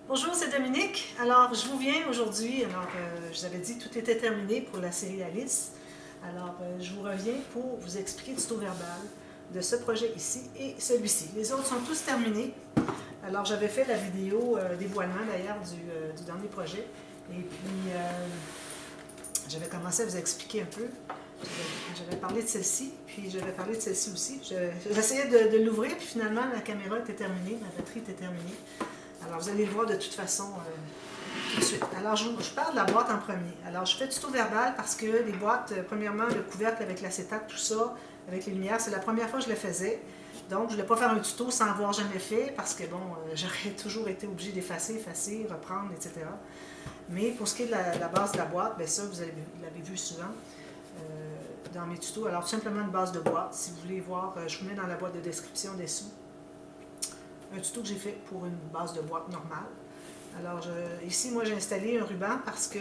Bonjour, c'est Dominique. Alors, je vous viens aujourd'hui. Je vous avais dit que tout était terminé pour la série Alice. Je vous reviens pour vous expliquer le tuto verbal de ce projet ici et celui-ci. Les autres sont tous terminés. Alors, j'avais fait la vidéo dévoilement d'ailleurs du dernier projet. Et puis, j'avais commencé à vous expliquer un peu. J'avais parlé de celle-ci, puis j'avais parlé de celle-ci aussi. J'essayais de l'ouvrir, puis finalement, la caméra était terminée, ma batterie était terminée. Alors, vous allez le voir de toute façon tout de suite. Alors, je parle de la boîte en premier. Alors, je fais tuto verbal parce que les boîtes, premièrement, le couvercle avec l'acétate, tout ça, avec les lumières, c'est la première fois que je le faisais. Donc, je ne voulais pas faire un tuto sans avoir jamais fait parce que, bon, j'aurais toujours été obligée d'effacer, effacer, reprendre, etc. Mais pour ce qui est de la base de la boîte, bien ça, vous l'avez vu souvent dans mes tutos. Alors, tout simplement une base de boîte. Si vous voulez voir, je vous mets dans la boîte de description dessous un tuto que j'ai fait pour une base de boîte normale. Alors, ici, moi, j'ai installé un ruban parce que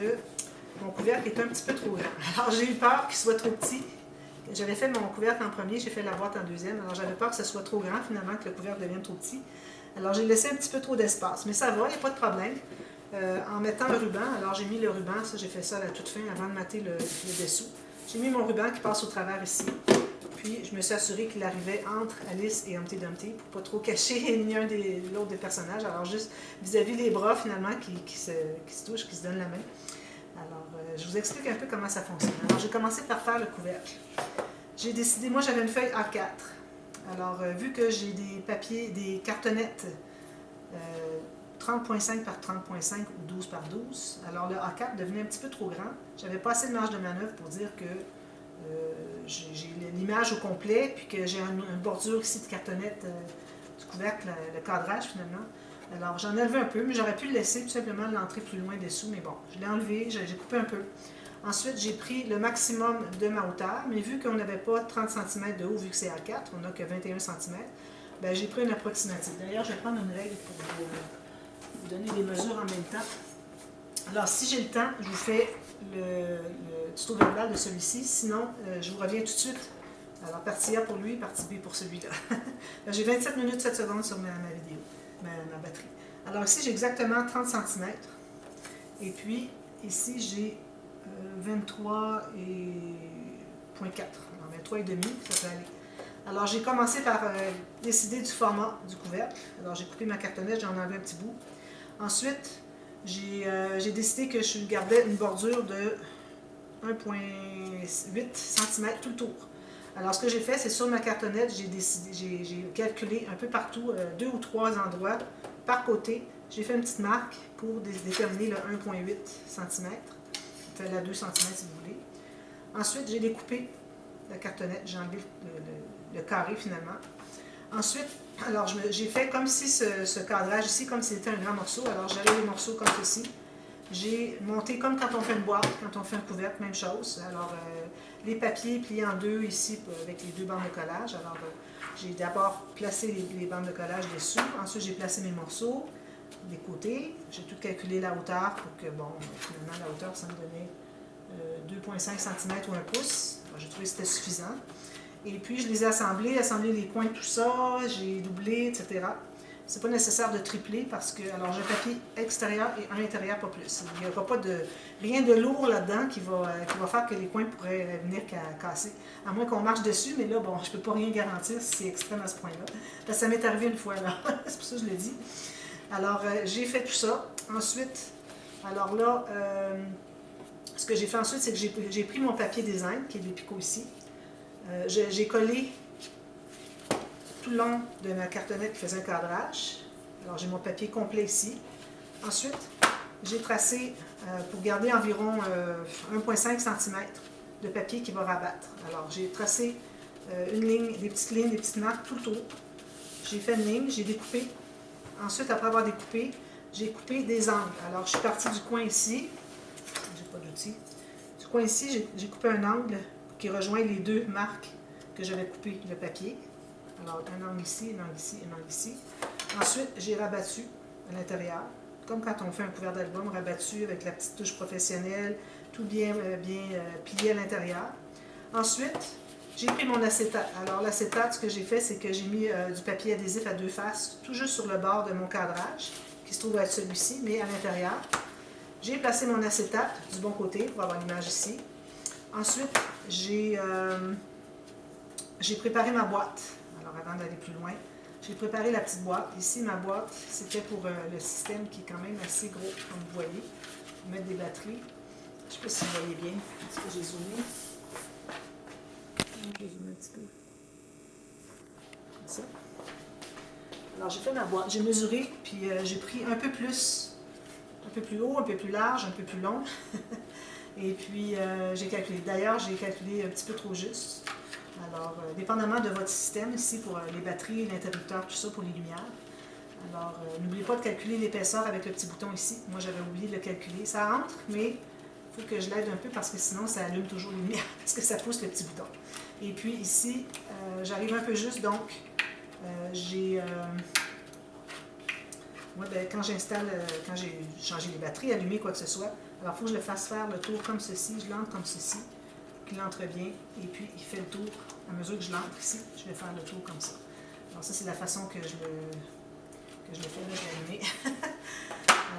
mon couvercle est un petit peu trop grand. Alors, j'ai eu peur qu'il soit trop petit. J'avais fait mon couvercle en premier, j'ai fait la boîte en deuxième. Alors, j'avais peur que ce soit trop grand, finalement, que le couvercle devienne trop petit. Alors, j'ai laissé un petit peu trop d'espace. Mais ça va, il n'y a pas de problème. En mettant le ruban, alors j'ai mis le ruban, ça, j'ai fait ça à la toute fin avant de mater le dessous. J'ai mis mon ruban qui passe au travers ici. Puis, je me suis assurée qu'il arrivait entre Alice et Humpty Dumpty pour ne pas trop cacher ni un des l'autre des personnages. Alors, juste vis-à-vis les bras, finalement, qui se touchent, qui se donnent la main. Alors, je vous explique un peu comment ça fonctionne. Alors, j'ai commencé par faire le couvercle. J'ai décidé, moi, j'avais une feuille A4. Alors, vu que j'ai des papiers, des cartonnettes 30.5 par 30.5 ou 12 par 12, alors le A4 devenait un petit peu trop grand. J'avais pas assez de marge de manœuvre pour dire que j'ai l'image au complet, puis que j'ai une bordure ici de cartonnette du couvercle, le cadrage finalement. Alors j'en ai enlevé un peu, mais j'aurais pu le laisser tout simplement l'entrer plus loin dessous, mais bon, je l'ai enlevé, j'ai coupé un peu. Ensuite, j'ai pris le maximum de ma hauteur, mais vu qu'on n'avait pas 30 cm de haut, vu que c'est A4, on n'a que 21 cm, ben, j'ai pris une approximative. D'ailleurs, je vais prendre une règle pour vous donner des mesures en même temps. Alors, si j'ai le temps, je vous fais le tuto verbal de celui-ci. Sinon, je vous reviens tout de suite. Alors, partie A pour lui, partie B pour celui-là. J'ai 27 minutes 7 secondes sur ma vidéo, ma batterie. Alors, ici, j'ai exactement 30 cm. Et puis, ici, j'ai 23 et 0.4. Alors, 23 et demi, ça peut aller. Alors, j'ai commencé par décider du format du couvercle. Alors, j'ai coupé ma cartonnette, j'en ai enlevé un petit bout. Ensuite, j'ai décidé que je gardais une bordure de 1,8 cm tout le tour. Alors, ce que j'ai fait, c'est sur ma cartonnette, j'ai calculé un peu partout, 2 ou 3 endroits par côté. J'ai fait une petite marque pour déterminer le 1,8 cm. Fait la 2 cm si vous voulez. Ensuite, j'ai découpé la cartonnette, j'ai enlevé le carré finalement. Ensuite, alors j'ai fait comme si ce cadrage ici, comme si c'était un grand morceau. Alors j'avais les morceaux comme ceci. J'ai monté comme quand on fait une boîte, quand on fait un couvercle, même chose. Alors les papiers pliés en deux ici avec les deux bandes de collage. Alors j'ai d'abord placé les bandes de collage dessus. Ensuite j'ai placé mes morceaux des côtés. J'ai tout calculé la hauteur pour que, bon, finalement la hauteur ça me donnait 2,5 cm ou 1 pouce. J'ai trouvé que c'était suffisant. Et puis, je les ai assemblés les coins, tout ça, j'ai doublé, etc. C'est pas nécessaire de tripler parce que, alors j'ai un papier extérieur et un intérieur, pas plus. Il n'y aura pas rien de lourd là-dedans qui va faire que les coins pourraient venir casser. À moins qu'on marche dessus, mais là, bon, je peux pas rien garantir si c'est extrême à ce point-là. Parce que ça m'est arrivé une fois, là. C'est pour ça que je le dis. Alors, j'ai fait tout ça. Ensuite, alors là, ce que j'ai fait ensuite, c'est que j'ai pris mon papier design, qui est des picots ici. J'ai collé tout le long de ma cartonnette qui faisait un cadrage. Alors, j'ai mon papier complet ici. Ensuite, j'ai tracé, pour garder environ 1,5 cm de papier qui va rabattre. Alors, j'ai tracé une ligne, des petites marques tout le tour. J'ai fait une ligne, j'ai découpé. Ensuite, après avoir découpé, j'ai coupé des angles. Alors, je suis partie du coin ici. J'ai pas d'outil. Du coin ici, j'ai coupé un angle qui rejoint les deux marques que j'avais coupé le papier. Alors, un angle ici, un angle ici, un angle ici. Ensuite, j'ai rabattu à l'intérieur, comme quand on fait un couvert d'album, rabattu avec la petite touche professionnelle, tout bien plié à l'intérieur. Ensuite, j'ai pris mon acétate. Alors, l'acétate, ce que j'ai fait, c'est que j'ai mis du papier adhésif à deux faces, tout juste sur le bord de mon cadrage, qui se trouve être celui-ci, mais à l'intérieur. J'ai placé mon acétate du bon côté pour avoir l'image ici. Ensuite, j'ai préparé ma boîte. Alors, avant d'aller plus loin, j'ai préparé la petite boîte. Ici, ma boîte, c'était pour le système qui est quand même assez gros, comme vous voyez. Mettre des batteries. Je ne sais pas si vous voyez bien. Est-ce que j'ai zoomé? Je vais zoomer un petit peu. Comme ça. Alors, j'ai fait ma boîte. J'ai mesuré, puis j'ai pris un peu plus haut, un peu plus large, un peu plus long. Et puis, j'ai calculé. D'ailleurs, j'ai calculé un petit peu trop juste. Alors, dépendamment de votre système ici, pour les batteries, l'interrupteur, tout ça, pour les lumières. Alors, n'oubliez pas de calculer l'épaisseur avec le petit bouton ici. Moi, j'avais oublié de le calculer. Ça rentre, mais il faut que je l'aide un peu parce que sinon, ça allume toujours les lumières parce que ça pousse le petit bouton. Et puis ici, j'arrive un peu juste, donc moi, quand j'installe, quand j'ai changé les batteries, allumé quoi que ce soit, alors il faut que je le fasse faire le tour comme ceci, je l'entre comme ceci, puis il entre bien, et puis il fait le tour à mesure que je l'entre ici, je vais faire le tour comme ça. Alors ça, c'est la façon que je le fais, là, je l'ai allumé.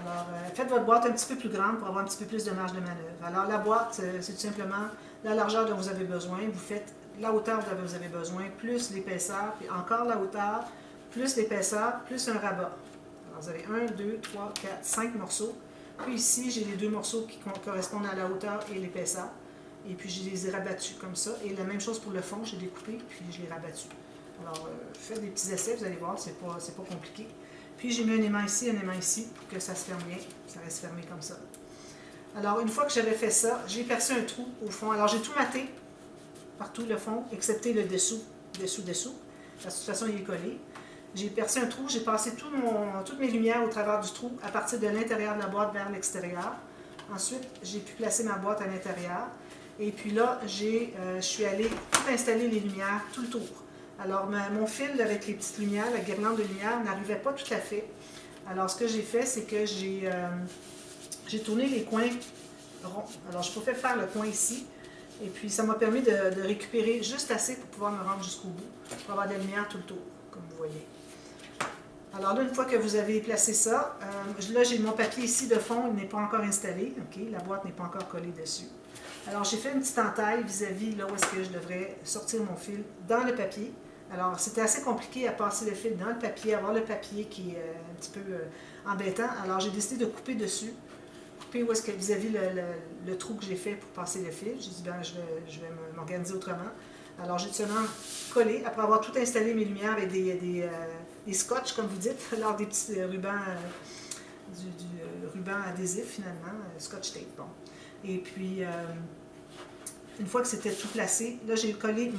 Alors, faites votre boîte un petit peu plus grande pour avoir un petit peu plus de marge de manœuvre. Alors la boîte, c'est tout simplement la largeur dont vous avez besoin, vous faites la hauteur dont vous avez besoin, plus l'épaisseur, puis encore la hauteur, plus l'épaisseur, plus un rabat. Alors vous avez 1, 2, 3, 4, 5 morceaux. Puis ici, j'ai les deux morceaux qui correspondent à la hauteur et l'épaisseur. Et puis je les ai rabattus comme ça. Et la même chose pour le fond, j'ai découpé, puis je l'ai rabattu. Alors, faites des petits essais, vous allez voir, c'est pas compliqué. Puis j'ai mis un aimant ici, pour que ça se ferme bien. Ça reste fermé comme ça. Alors, une fois que j'avais fait ça, j'ai percé un trou au fond. Alors, j'ai tout maté, partout le fond, excepté le dessous. Parce que de toute façon, il est collé. J'ai percé un trou, j'ai passé toutes mes lumières au travers du trou, à partir de l'intérieur de la boîte vers l'extérieur. Ensuite, j'ai pu placer ma boîte à l'intérieur. Et puis là, je suis allée tout installer les lumières, tout le tour. Alors, mon fil avec les petites lumières, la guirlande de lumière, n'arrivait pas tout à fait. Alors, ce que j'ai fait, c'est que j'ai tourné les coins ronds. Alors, je pouvais faire le coin ici. Et puis, ça m'a permis de récupérer juste assez pour pouvoir me rendre jusqu'au bout, pour avoir de la lumière tout le tour, comme vous voyez. Alors là, une fois que vous avez placé ça, là, j'ai mon papier ici de fond, il n'est pas encore installé. Okay? La boîte n'est pas encore collée dessus. Alors, j'ai fait une petite entaille vis-à-vis là où est-ce que je devrais sortir mon fil dans le papier. Alors, c'était assez compliqué à passer le fil dans le papier, avoir le papier qui est un petit peu embêtant. Alors, j'ai décidé de couper dessus. Couper où est-ce que vis-à-vis le trou que j'ai fait pour passer le fil. J'ai dit, ben, je vais m'organiser autrement. Alors, j'ai seulement collé, après avoir tout installé mes lumières avec des scotch, comme vous dites, alors des petits rubans, du ruban adhésif finalement, scotch tape. Bon. Et puis, une fois que c'était tout placé, là, j'ai collé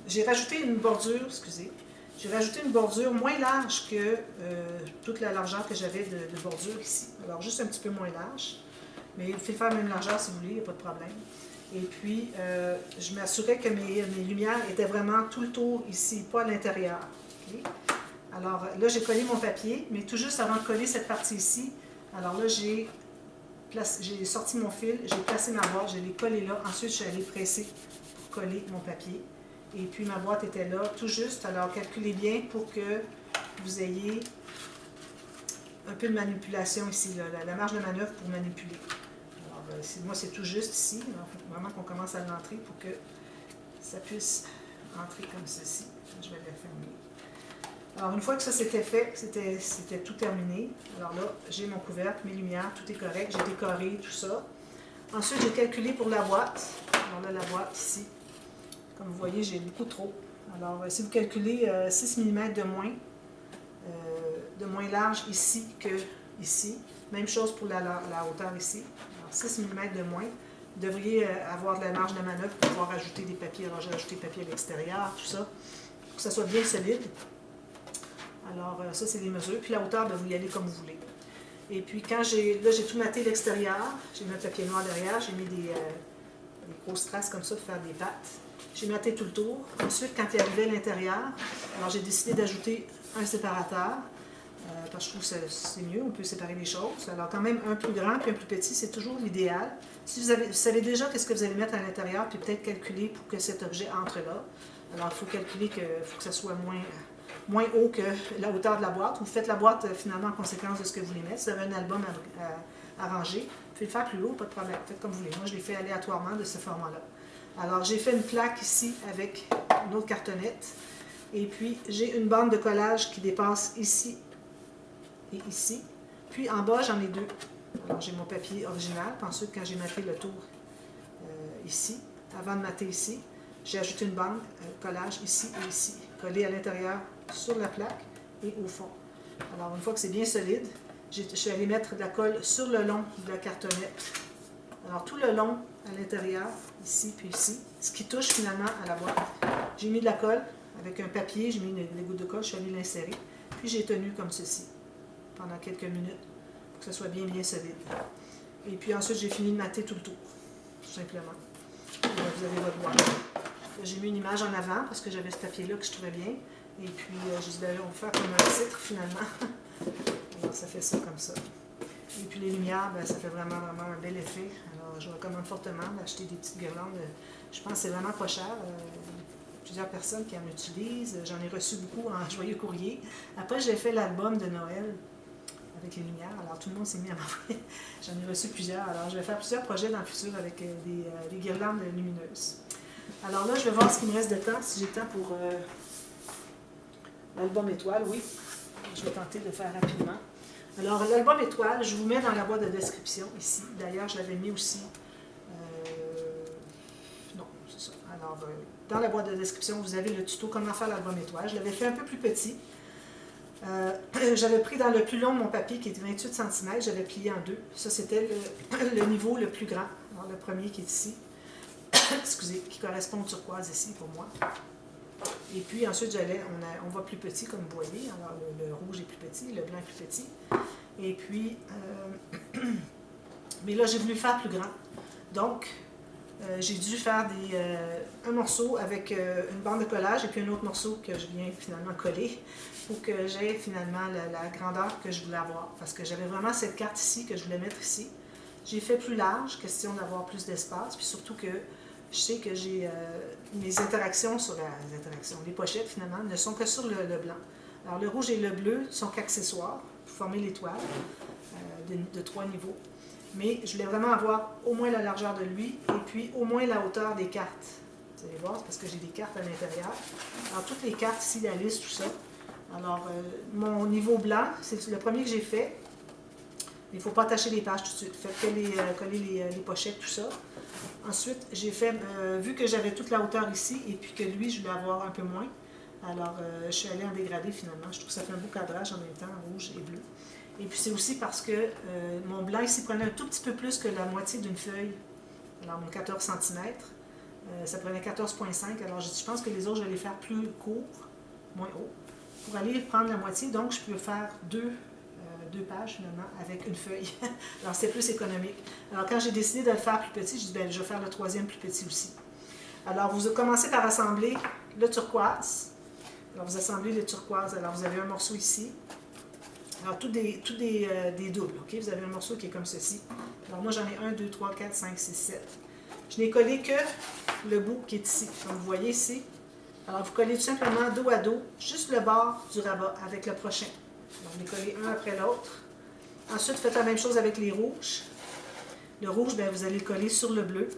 j'ai rajouté une bordure, excusez, j'ai rajouté une bordure moins large que toute la largeur que j'avais de bordure ici. Alors, juste un petit peu moins large, mais il fait faire la même largeur si vous voulez, il n'y a pas de problème. Et puis, je m'assurais que mes lumières étaient vraiment tout le tour ici, pas à l'intérieur. Okay? Alors, là, j'ai collé mon papier, mais tout juste avant de coller cette partie ici, alors là, j'ai sorti mon fil, j'ai placé ma boîte, je l'ai collé là. Ensuite, je suis allée presser pour coller mon papier. Et puis, ma boîte était là, tout juste. Alors, calculez bien pour que vous ayez un peu de manipulation ici, là, la marge de manœuvre pour manipuler. Alors, moi, c'est tout juste ici. Il faut vraiment qu'on commence à l'entrer pour que ça puisse entrer comme ceci. Je vais la fermer. Alors, une fois que ça c'était fait, c'était tout terminé. Alors là, j'ai mon couvercle, mes lumières, tout est correct. J'ai décoré tout ça. Ensuite, j'ai calculé pour la boîte. Alors là, la boîte ici, comme vous voyez, j'ai beaucoup trop. Alors, si vous calculez 6 mm de moins large ici que ici, même chose pour la hauteur ici. Alors, 6 mm de moins. Vous devriez avoir de la marge de manœuvre pour pouvoir ajouter des papiers. Alors, j'ai ajouté des papiers à l'extérieur, tout ça, pour que ça soit bien solide. Alors, ça, c'est les mesures. Puis la hauteur, vous y allez comme vous voulez. Et puis, là, j'ai tout maté l'extérieur. J'ai mis un papier noir derrière. J'ai mis des grosses traces comme ça pour faire des pattes. J'ai maté tout le tour. Ensuite, quand il arrivait à l'intérieur, alors j'ai décidé d'ajouter un séparateur. Parce que je trouve que c'est mieux, on peut séparer les choses. Alors, quand même, un plus grand puis un plus petit, c'est toujours l'idéal. Si vous savez déjà qu'est-ce que vous allez mettre à l'intérieur, puis peut-être calculer pour que cet objet entre là. Alors, il faut calculer qu'il faut que ça soit moins moins haut que la hauteur de la boîte. Vous faites la boîte finalement en conséquence de ce que vous voulez mettre. Si vous avez un album à ranger, vous pouvez le faire plus haut, pas de problème. Faites comme vous voulez. Moi, je l'ai fait aléatoirement de ce format-là. Alors, j'ai fait une plaque ici avec une autre cartonnette. Et puis, j'ai une bande de collage qui dépasse ici et ici. Puis, en bas, j'en ai deux. Alors, j'ai mon papier original. Puis ensuite, quand j'ai maté le tour ici, avant de mater ici, j'ai ajouté une bande collage ici et ici, collée à l'intérieur sur la plaque et au fond. Alors, une fois que c'est bien solide, je suis allée mettre de la colle sur le long de la cartonnette. Alors, tout le long, à l'intérieur, ici puis ici, ce qui touche finalement à la boîte. J'ai mis de la colle avec un papier, j'ai mis des gouttes de colle, je suis allée l'insérer. Puis j'ai tenu comme ceci pendant quelques minutes pour que ce soit bien solide. Et puis ensuite, j'ai fini de mater tout le tour, tout simplement. Et là, vous avez votre boîte. J'ai mis une image en avant parce que j'avais ce papier-là que je trouvais bien. Et puis, je dit, on va faire comme un titre finalement. Alors, ça fait ça comme ça. Et puis, les lumières, ben, ça fait vraiment un bel effet. Alors, je recommande fortement d'acheter des petites guirlandes. Je pense que c'est vraiment pas cher. Plusieurs personnes qui en utilisent. J'en ai reçu beaucoup en joyeux courrier. Après, j'ai fait l'album de Noël avec les lumières. Alors, tout le monde s'est mis à m'envoyer. J'en ai reçu plusieurs. Alors, je vais faire plusieurs projets dans le futur avec des guirlandes lumineuses. Alors là, je vais voir ce qu'il me reste de temps, si j'ai temps pour l'album étoile, oui. Je vais tenter de le faire rapidement. Alors, l'album étoile, je vous mets dans la boîte de description ici. D'ailleurs, je l'avais mis aussi. Non, c'est ça. Alors, dans la boîte de description, vous avez le tuto comment faire l'album étoile. Je l'avais fait un peu plus petit. J'avais pris dans le plus long mon papier qui était 28 cm, j'avais plié en deux. Ça, c'était le niveau le plus grand. Alors, le premier qui est ici. Excusez, qui correspond au turquoise ici pour moi. Et puis ensuite, on voit plus petit comme vous voyez. Alors le rouge est plus petit, le blanc est plus petit. Et puis, mais là j'ai voulu le faire plus grand. Donc, j'ai dû faire un morceau avec une bande de collage et puis un autre morceau que je viens finalement coller pour que j'aie finalement la grandeur que je voulais avoir. Parce que j'avais vraiment cette carte ici que je voulais mettre ici. J'ai fait plus large, question d'avoir plus d'espace, puis surtout que je sais que j'ai mes interactions sur les pochettes finalement ne sont que sur le blanc. Alors le rouge et le bleu sont qu'accessoires pour former l'étoile de 3 niveaux. Mais je voulais vraiment avoir au moins la largeur de lui et puis au moins la hauteur des cartes. Vous allez voir, c'est parce que j'ai des cartes à l'intérieur. Alors toutes les cartes ici, la liste, tout ça. Alors mon niveau blanc, c'est le premier que j'ai fait. Il ne faut pas attacher les pages tout de suite. Faites coller les pochettes, tout ça. Ensuite, j'ai fait, vu que j'avais toute la hauteur ici, et puis que lui, je voulais avoir un peu moins, alors je suis allée en dégradé finalement. Je trouve que ça fait un beau cadrage en même temps, rouge et bleu. Et puis c'est aussi parce que mon blanc ici prenait un tout petit peu plus que la moitié d'une feuille. Alors mon 14 cm, ça prenait 14,5. Alors je pense que les autres, je vais les faire plus courts, moins haut, pour aller prendre la moitié. Donc je peux faire deux pages finalement avec une feuille. Alors c'est plus économique. Alors quand j'ai décidé de le faire plus petit, je dis ben, je vais faire le troisième plus petit aussi. Alors vous commencez par assembler le turquoise. Alors vous assemblez le turquoise. Alors vous avez un morceau ici. Alors tous des doubles. Ok, vous avez un morceau qui est comme ceci. Alors moi j'en ai 1, 2, 3, 4, 5, 6, 7. Je n'ai collé que le bout qui est ici. Comme vous voyez ici. Alors vous collez tout simplement dos à dos, juste le bord du rabat avec le prochain. Donc, les coller un après l'autre. Ensuite, faites la même chose avec les rouges. Le rouge, bien, vous allez le coller sur le bleu,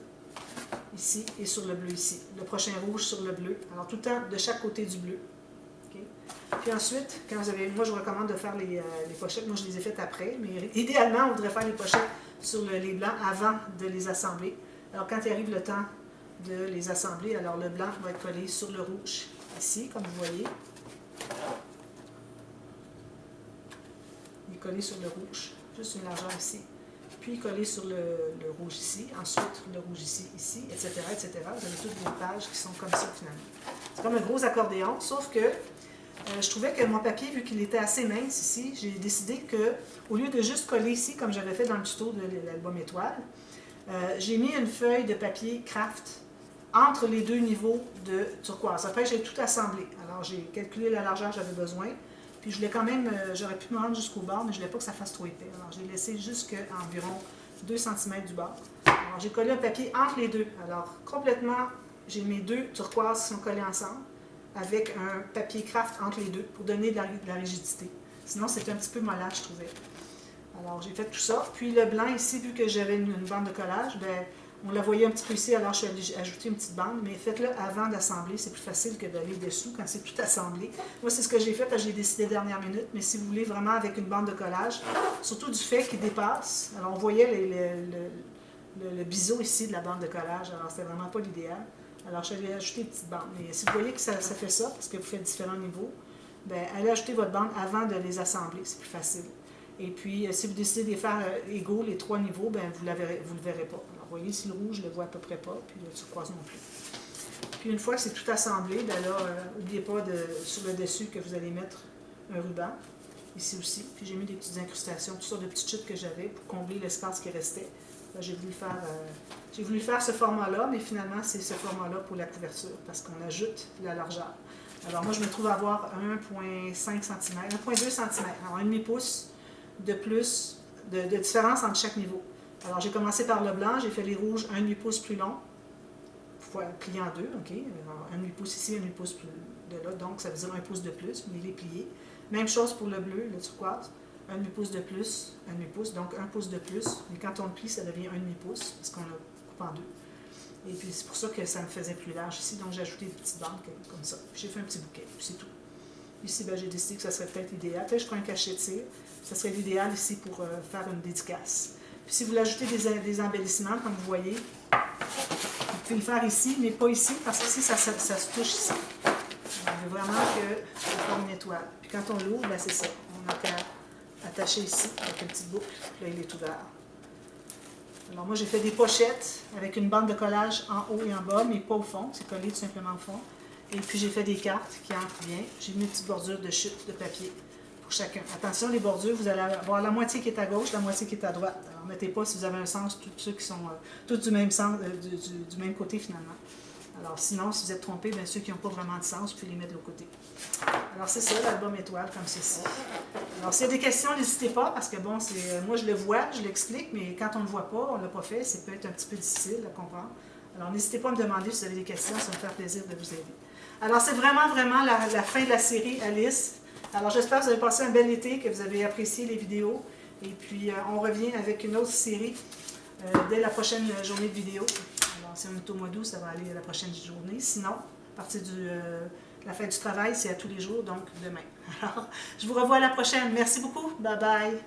ici, et sur le bleu ici. Le prochain rouge sur le bleu. Alors, tout le temps de chaque côté du bleu. Okay. Puis ensuite, quand vous avez, moi, je vous recommande de faire les pochettes. Moi, je les ai faites après, mais idéalement, on voudrait faire les pochettes sur les blancs avant de les assembler. Alors, quand il arrive le temps de les assembler, alors le blanc va être collé sur le rouge, ici, comme vous voyez. Coller sur le rouge, juste une largeur ici, puis coller sur le rouge ici, ensuite le rouge ici, etc., etc. Vous avez toutes vos pages qui sont comme ça finalement. C'est comme un gros accordéon, sauf que je trouvais que mon papier, vu qu'il était assez mince ici, j'ai décidé que, au lieu de juste coller ici, comme j'avais fait dans le tuto de l'album étoile, j'ai mis une feuille de papier craft entre les deux niveaux de turquoise. Après, j'ai tout assemblé. Alors, j'ai calculé la largeur que j'avais besoin. Puis je voulais quand même, j'aurais pu me rendre jusqu'au bord, mais je ne voulais pas que ça fasse trop épais. Alors, je l'ai laissé jusqu'à environ 2 cm du bord. Alors, j'ai collé un papier entre les deux. Alors, complètement, j'ai mes deux turquoises qui sont collées ensemble. avec un papier craft entre les deux pour donner de la rigidité. Sinon, c'est un petit peu mollage, je trouvais. Alors, j'ai fait tout ça. Puis le blanc ici, vu que j'avais une bande de collage, ben, on la voyait un petit peu ici, alors je suis allée ajouter une petite bande, mais faites-le avant d'assembler, c'est plus facile que d'aller dessous quand c'est tout assemblé. Moi, c'est ce que j'ai fait, parce que j'ai décidé dernière minute, mais si vous voulez vraiment avec une bande de collage, surtout du fait qu'il dépasse, alors on voyait le biseau ici de la bande de collage, alors c'était vraiment pas l'idéal. Alors, je vais ajouter une petite bande. Mais si vous voyez que ça fait ça, parce que vous faites différents niveaux, bien, allez ajouter votre bande avant de les assembler, c'est plus facile. Et puis, si vous décidez de les faire égaux, les 3 niveaux, bien, vous ne le verrez pas. Alors, vous voyez, ici, le rouge, je ne le vois à peu près pas, puis le turquoise non plus. Puis, une fois que c'est tout assemblé, bien là, n'oubliez pas sur le dessus que vous allez mettre un ruban, ici aussi. Puis, j'ai mis des petites incrustations, toutes sortes de petites chutes que j'avais pour combler l'espace qui restait. J'ai voulu faire ce format-là, mais finalement, c'est ce format-là pour la couverture, parce qu'on ajoute la largeur. Alors, moi, je me trouve à avoir 1,5 cm, 1,2 cm, alors 1,5 pouce de plus, de différence entre chaque niveau. Alors, j'ai commencé par le blanc, j'ai fait les rouges 1,5 pouce plus long, plié en deux, OK? Alors, 1,5 pouce ici, 1,5 pouce plus de là, donc ça veut dire 1 pouce de plus, mais il est plié. Même chose pour le bleu, le turquoise. 1,5 pouce de plus, 1,5 pouce, donc 1 pouce de plus. Mais quand on le plie, ça devient 1,5 pouce, parce qu'on le coupe en deux. Et puis c'est pour ça que ça me faisait plus large ici, donc j'ai ajouté des petites bandes comme ça. Puis j'ai fait un petit bouquet, puis c'est tout. Ici, ben, j'ai décidé que ça serait peut-être l'idéal. Peut-être que je prends un cachet de cire. Ça serait l'idéal ici pour faire une dédicace. Puis si vous voulez ajouter des embellissements, comme vous voyez, vous pouvez le faire ici, mais pas ici, parce qu'ici, ça se touche ici. On veut vraiment que ça forme une étoile. Puis quand on l'ouvre, ben, c'est ça. On a qu'à attaché ici avec une petite boucle, puis là il est ouvert. Alors moi j'ai fait des pochettes avec une bande de collage en haut et en bas, mais pas au fond, c'est collé tout simplement au fond. Et puis j'ai fait des cartes qui entrent bien. J'ai mis une petite bordure de chute de papier pour chacun. Attention, les bordures, vous allez avoir la moitié qui est à gauche, la moitié qui est à droite. Alors mettez pas si vous avez un sens, tous ceux qui sont tous du même sens, du même côté finalement. Alors sinon, si vous êtes trompé, bien ceux qui n'ont pas vraiment de sens, vous pouvez les mettre de l'autre côté. Alors c'est ça, l'album étoile, comme ceci. Alors s'il y a des questions, n'hésitez pas, parce que bon, moi je le vois, je l'explique, mais quand on ne le voit pas, on ne l'a pas fait, c'est peut-être un petit peu difficile à comprendre. Alors n'hésitez pas à me demander si vous avez des questions, ça me fait plaisir de vous aider. Alors c'est vraiment la fin de la série Alice. Alors j'espère que vous avez passé un bel été, que vous avez apprécié les vidéos. Et puis on revient avec une autre série dès la prochaine journée de vidéo. Alors si on est au mois d'août, ça va aller à la prochaine journée. Sinon, à partir de la fin du travail, c'est à tous les jours, donc demain. Alors, je vous revois à la prochaine. Merci beaucoup. Bye bye.